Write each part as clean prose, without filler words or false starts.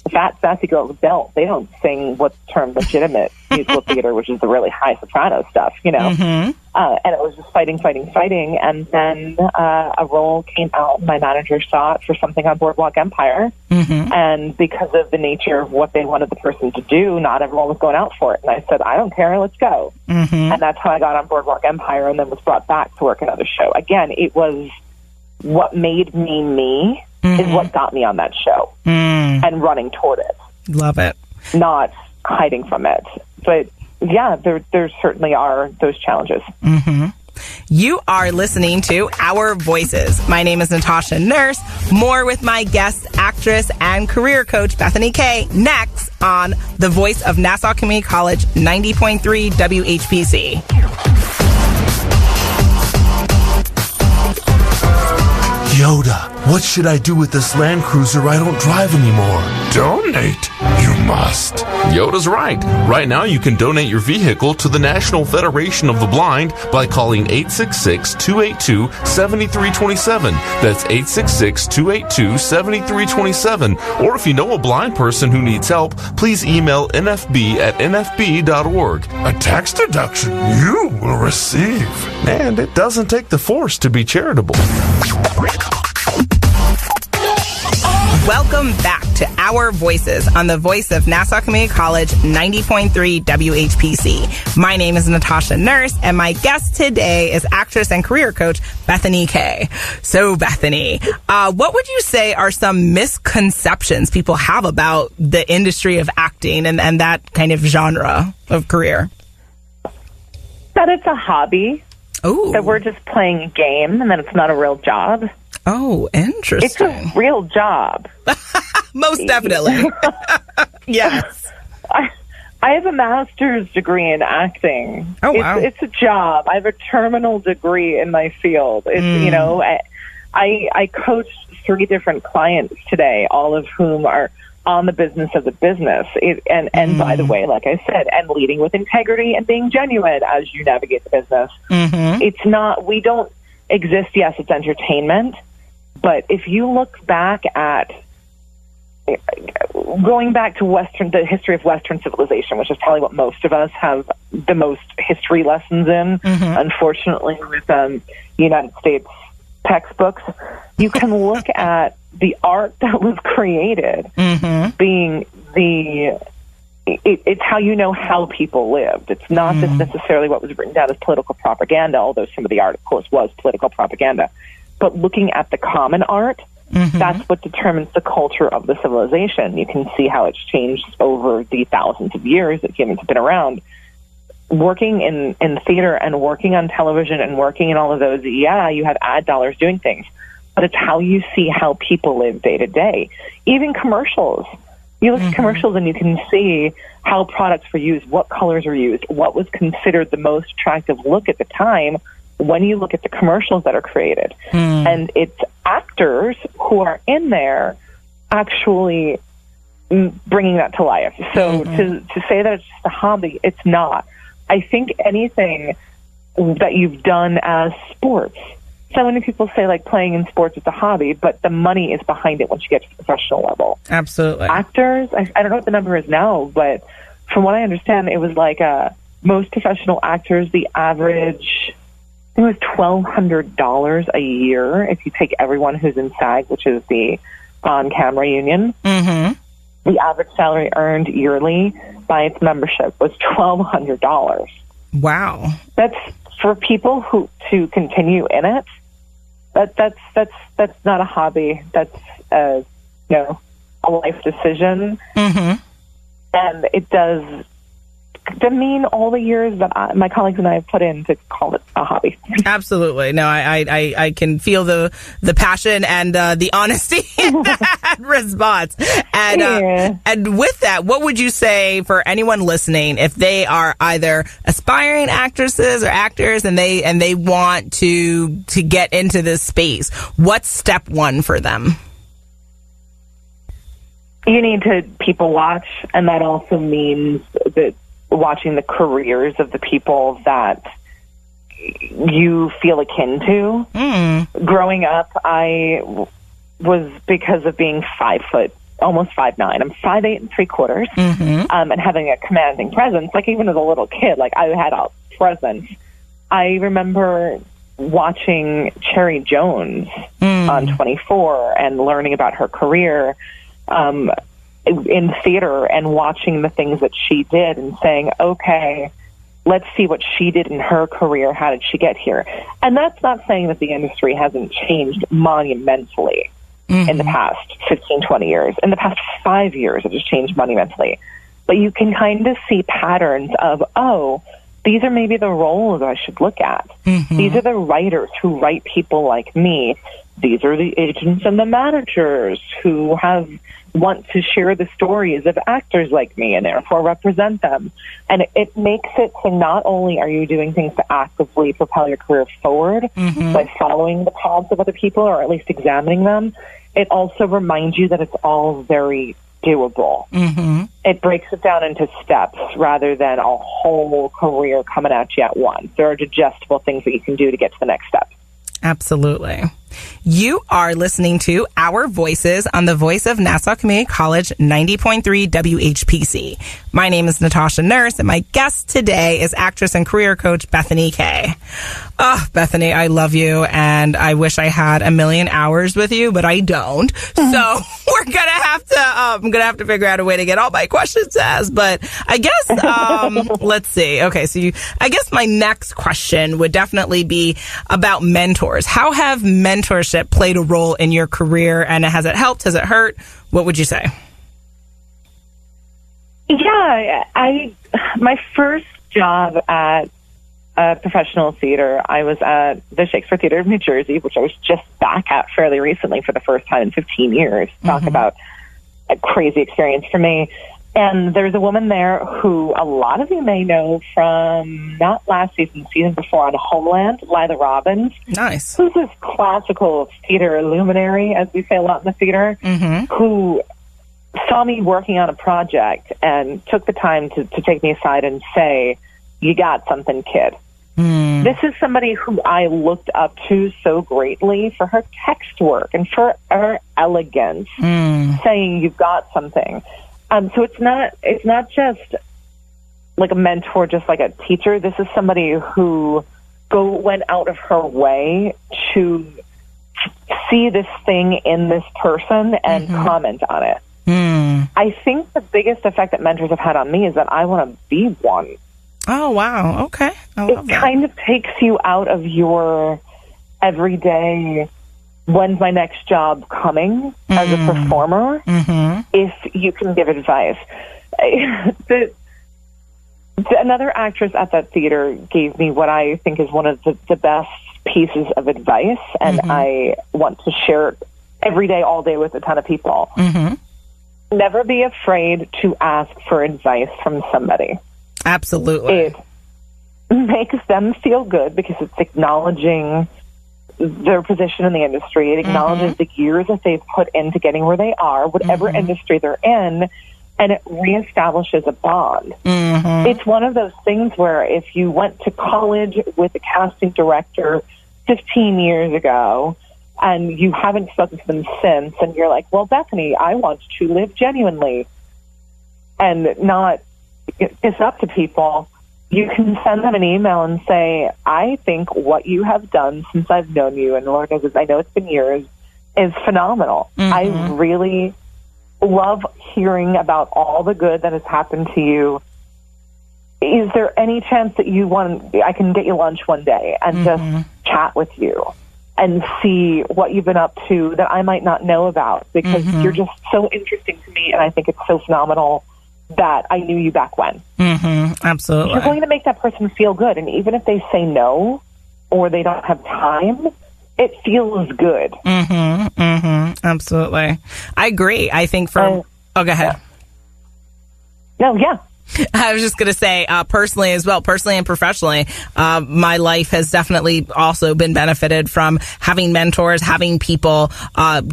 fat, sassy girls don't. They don't sing what's termed legitimate musical theater, which is the really high soprano stuff, you know. Mm-hmm. And it was just fighting. And then a role came out. My manager saw it for something on Boardwalk Empire. Mm-hmm. And because of the nature of what they wanted the person to do, not everyone was going out for it. And I said, I don't care, let's go. Mm-hmm. And that's how I got on Boardwalk Empire and then was brought back to work another show. Again, it was what made me mm-hmm. is what got me on that show and running toward it. Love it. Not hiding from it. But yeah, there certainly are those challenges. Mm-hmm. You are listening to Our Voices. My name is Natasha Nurse. More with my guest, actress and career coach, Bethany Kay, next on the Voice of Nassau Community College 90.3 WHPC. Yoda, what should I do with this Land Cruiser I don't drive anymore? Donate. You must. Yoda's right. Right now you can donate your vehicle to the National Federation of the Blind by calling 866-282-7327. That's 866-282-7327. Or if you know a blind person who needs help, please email nfb@nfb.org. A tax deduction you will receive. And it doesn't take the force to be charitable. Welcome back to Our Voices on the Voice of Nassau Community College 90.3 WHPC. My name is Natasha Nurse, and my guest today is actress and career coach Bethany Kay. So, Bethany, what would you say are some misconceptions people have about the industry of acting and that kind of genre of career? That it's a hobby. Oh, that we're just playing a game and that it's not a real job. Oh, interesting. It's a real job. Most definitely. Yes. I have a master's degree in acting. Oh, wow. It's a job. I have a terminal degree in my field. It's, you know, I coached 3 different clients today, all of whom are on the business of the business. And by the way, like I said, and leading with integrity and being genuine as you navigate the business. Mm-hmm. It's not, we don't exist. Yes, it's entertainment. But if you look back at going back to the history of Western civilization, which is probably what most of us have the most history lessons in, unfortunately, with United States textbooks, you can look at the art that was created being it's how you know how people lived. It's not just necessarily what was written down as political propaganda, although some of the art, of course, was political propaganda. But looking at the common art, that's what determines the culture of the civilization. You can see how it's changed over the thousands of years that humans have been around. Working in theater and working on television and working in all of those, yeah, you have ad dollars doing things, but it's how you see how people live day to day. Even commercials. You look at commercials and you can see how products were used, what colors were used, what was considered the most attractive look at the time when you look at the commercials that are created. And it's actors who are in there actually bringing that to life. So to say that it's just a hobby, it's not. I think anything that you've done as sports, so many people say like playing in sports is a hobby, but the money is behind it once you get to the professional level. Absolutely. Actors, I don't know what the number is now, but from what I understand, it was like most professional actors, the average, it was $1,200 a year if you take everyone who's in SAG, which is the on-camera union. The average salary earned yearly by its membership was $1,200. Wow. That's for people who to continue in it. That's not a hobby. That's a life decision, and it does demean all the years that my colleagues and I have put in to call it a hobby. Absolutely. No, I can feel the passion and the honesty in that response. And and with that, what would you say for anyone listening if they are either aspiring actresses or actors and they want to get into this space? What's step one for them? You need to people watch, and that also means that watching the careers of the people that you feel akin to. Growing up, I was, because of being 5'8", almost 5'9". I'm 5'8 3/4, and having a commanding presence. Like even as a little kid, like I had a presence. I remember watching Cherry Jones on 24 and learning about her career in theater and watching the things that she did and saying, okay, let's see what she did in her career. How did she get here? And that's not saying that the industry hasn't changed monumentally in the past 15, 20 years. In the past 5 years, it has changed monumentally. But you can kind of see patterns of, oh, these are maybe the roles I should look at. These are the writers who write people like me. These are the agents and the managers who want to share the stories of actors like me and therefore represent them. And it makes it so not only are you doing things to actively propel your career forward by following the paths of other people or at least examining them, it also reminds you that it's all very doable. It breaks it down into steps rather than a whole career coming at you at once. There are digestible things that you can do to get to the next step. Absolutely. You are listening to Our Voices on the Voice of Nassau Community College 90.3 WHPC. My name is Natasha Nurse, and my guest today is actress and career coach Bethany Kay. Oh, Bethany, I love you, and I wish I had a million hours with you, but I don't. So we're I'm gonna have to figure out a way to get all my questions asked. But I guess let's see. Okay, so I guess my next question would definitely be about mentors. How have mentorship played a role in your career, and has it helped? Has it hurt? What would you say? Yeah, my first job at professional theater, I was at the Shakespeare Theater of New Jersey, which I was just back at fairly recently for the first time in 15 years. Talk about a crazy experience for me. And there's a woman there who a lot of you may know from not last season, season before on Homeland, Lila Robbins. Nice. Who's this classical theater luminary, as we say a lot in the theater, who saw me working on a project and took the time to take me aside and say, you got something, kid. This is somebody who I looked up to so greatly for her text work and for her elegance, saying you've got something. So it's not just like a mentor, just like a teacher. This is somebody who went out of her way to see this thing in this person and comment on it. I think the biggest effect that mentors have had on me is that I want to be one. Oh, wow. Okay. I love that. Kind of takes you out of your everyday, when's my next job coming as a performer, if you can give advice. Another actress at that theater gave me what I think is one of the best pieces of advice, and I want to share it every day, all day with a ton of people. Never be afraid to ask for advice from somebody. Absolutely. It makes them feel good because it's acknowledging their position in the industry. It acknowledges the years that they've put into getting where they are, whatever industry they're in, and it reestablishes a bond. It's one of those things where if you went to college with a casting director 15 years ago and you haven't spoken to them since, and you're like, well, Bethany, I want to live genuinely and not piss up to people, you can send them an email and say, I think what you have done since I've known you, and Lord knows I know it's been years, is phenomenal. I really love hearing about all the good that has happened to you. Is there any chance that I can get you lunch one day and just chat with you and see what you've been up to that I might not know about, because you're just so interesting to me, and I think it's so phenomenal that I knew you back when. Absolutely. You're going to make that person feel good. And even if they say no or they don't have time, it feels good. Absolutely. I agree. I think go ahead. No, yeah. I was just going to say, personally as well, personally and professionally, my life has definitely also been benefited from having mentors, having people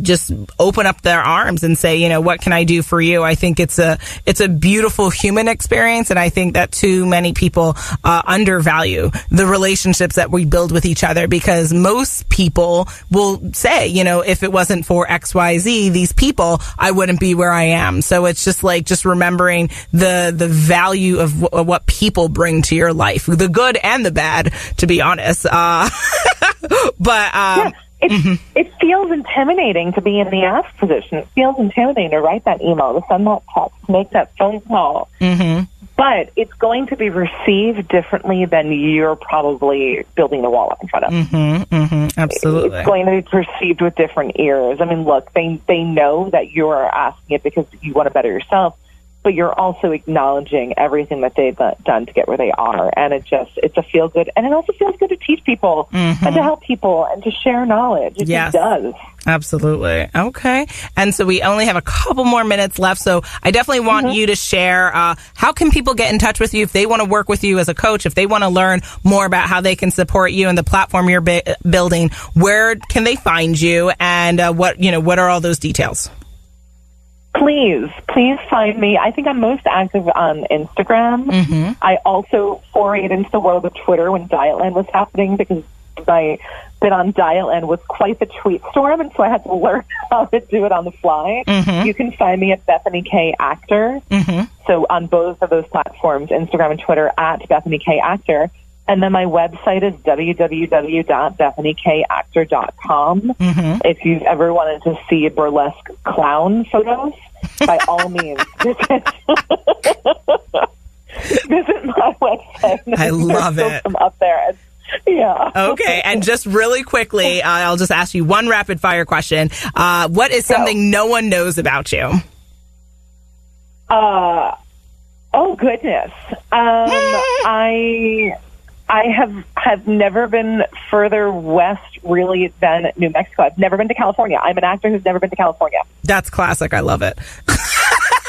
just open up their arms and say, you know, what can I do for you? I think it's a beautiful human experience, and I think that too many people undervalue the relationships that we build with each other, because most people will say, you know, if it wasn't for XYZ, these people, I wouldn't be where I am. So it's just like, just remembering the value of what people bring to your life, the good and the bad, to be honest. But it feels intimidating to be in the ask position. It feels intimidating to write that email, to send that text, make that phone call. But it's going to be received differently than you're probably building a wall up in front of. Absolutely. It's going to be perceived with different ears. I mean, look, they know that you're asking it because you want to better yourself, but you're also acknowledging everything that they've done to get where they are. And it's a feel good. And it also feels good to teach people and to help people and to share knowledge. It just does. Absolutely. Okay. And so we only have a couple more minutes left. So I definitely want you to share, how can people get in touch with you if they want to work with you as a coach, if they want to learn more about how they can support you and the platform you're building, where can they find you, and what are all those details? Please find me. I think I'm most active on Instagram. I also forayed into the world of Twitter when Dietland was happening, because my bit on Dietland was quite the tweet storm, and so I had to learn how to do it on the fly. You can find me at Bethany Kay Actor. So on both of those platforms, Instagram and Twitter, at Bethany Kay Actor. And then my website is www.bethanykactor.com. If you've ever wanted to see burlesque clown photos, by all means, visit my website. I love it. Them up there. Yeah. Okay. And just really quickly, I'll just ask you one rapid fire question. What is something no one knows about you? Oh, goodness. I have never been further west, really, than New Mexico. I've never been to California. I'm an actor who's never been to California. That's classic. I love it.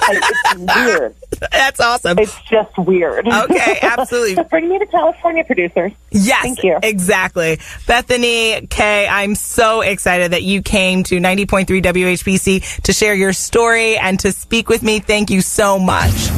It's weird. That's awesome. It's just weird. Okay, absolutely. So bring me to California, producers. Yes, thank you. Exactly. Bethany Kay, I'm so excited that you came to 90.3 WHPC to share your story and to speak with me. Thank you so much.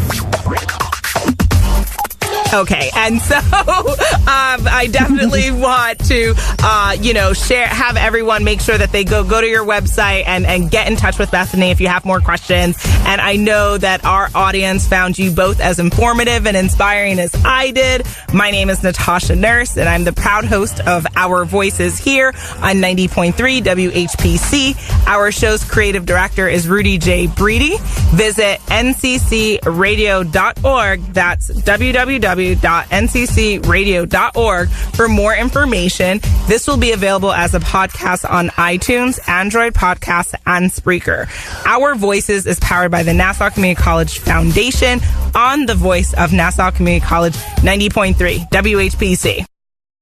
Okay, and so I definitely want to, have everyone make sure that they go to your website and get in touch with Bethany if you have more questions. And I know that our audience found you both as informative and inspiring as I did. My name is Natasha Nurse, and I'm the proud host of Our Voices here on 90.3 WHPC. Our show's creative director is Rudy J. Breedy. Visit nccradio.org. That's www.nccradio.org for more information. This will be available as a podcast on iTunes, Android Podcasts, and Spreaker. Our Voices is powered by the Nassau Community College Foundation on the voice of Nassau Community College 90.3 WHPC.